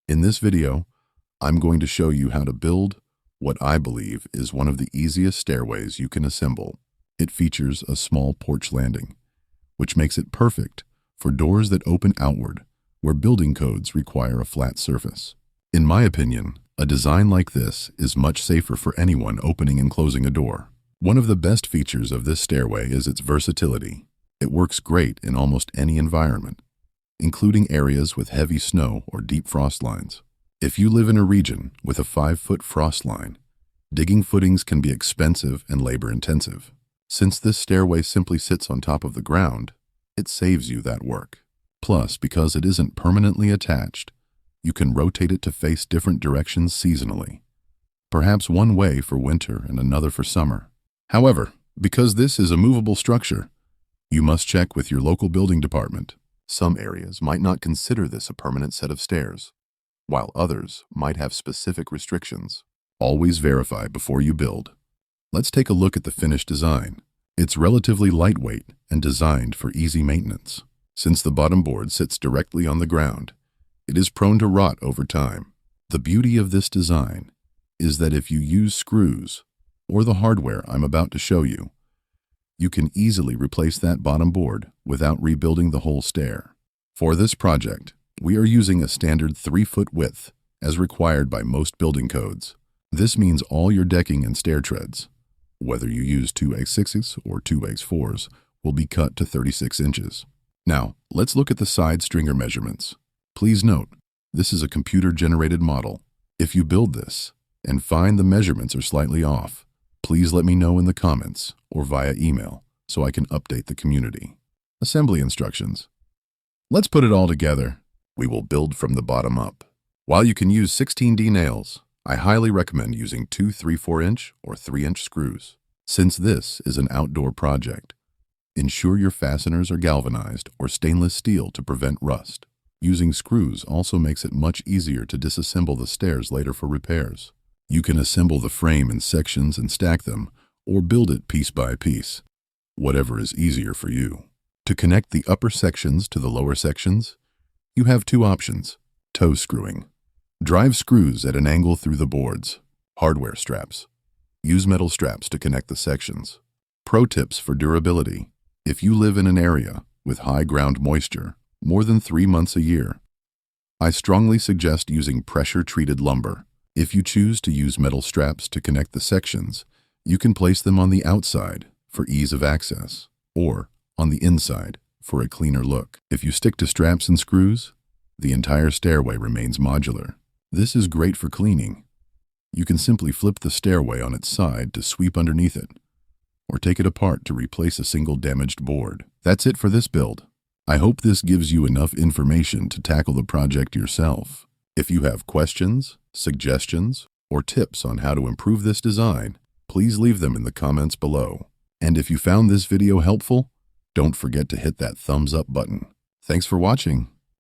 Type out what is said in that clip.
In this video, I'm going to show you how to build what I believe is one of the easiest stairways you can assemble. It features a small porch landing, which makes it perfect for doors that open outward, where building codes require a flat surface. In my opinion, a design like this is much safer for anyone opening and closing a door. One of the best features of this stairway is its versatility. It works great in almost any environment, including areas with heavy snow or deep frost lines. If you live in a region with a 5-foot frost line, digging footings can be expensive and labor-intensive. Since this stairway simply sits on top of the ground, it saves you that work. Plus, because it isn't permanently attached, you can rotate it to face different directions seasonally, perhaps one way for winter and another for summer. However, because this is a movable structure, you must check with your local building department. Some areas might not consider this a permanent set of stairs, while others might have specific restrictions. Always verify before you build. Let's take a look at the finished design. It's relatively lightweight and designed for easy maintenance. Since the bottom board sits directly on the ground, it is prone to rot over time. The beauty of this design is that if you use screws or the hardware I'm about to show you, you can easily replace that bottom board without rebuilding the whole stair. For this project, we are using a standard 3-foot width as required by most building codes. This means all your decking and stair treads, whether you use 2x6s or 2x4s, will be cut to 36 inches. Now, let's look at the side stringer measurements. Please note, this is a computer-generated model. If you build this and find the measurements are slightly off, please let me know in the comments or via email so I can update the community. Assembly instructions. Let's put it all together. We will build from the bottom up. While you can use 16D nails, I highly recommend using 2 3/4-inch or 3-inch screws. Since this is an outdoor project, ensure your fasteners are galvanized or stainless steel to prevent rust. Using screws also makes it much easier to disassemble the stairs later for repairs. You can assemble the frame in sections and stack them, or build it piece by piece, whatever is easier for you. To connect the upper sections to the lower sections, you have 2 options: toe screwing. Drive screws at an angle through the boards. Hardware straps. Use metal straps to connect the sections. Pro tips for durability. If you live in an area with high ground moisture, more than 3 months a year, I strongly suggest using pressure-treated lumber. If you choose to use metal straps to connect the sections, you can place them on the outside for ease of access, or on the inside for a cleaner look. If you stick to straps and screws, the entire stairway remains modular. This is great for cleaning. You can simply flip the stairway on its side to sweep underneath it, or take it apart to replace a single damaged board. That's it for this build. I hope this gives you enough information to tackle the project yourself. If you have questions, suggestions, or tips on how to improve this design, please leave them in the comments below. And if you found this video helpful, don't forget to hit that thumbs up button. Thanks for watching.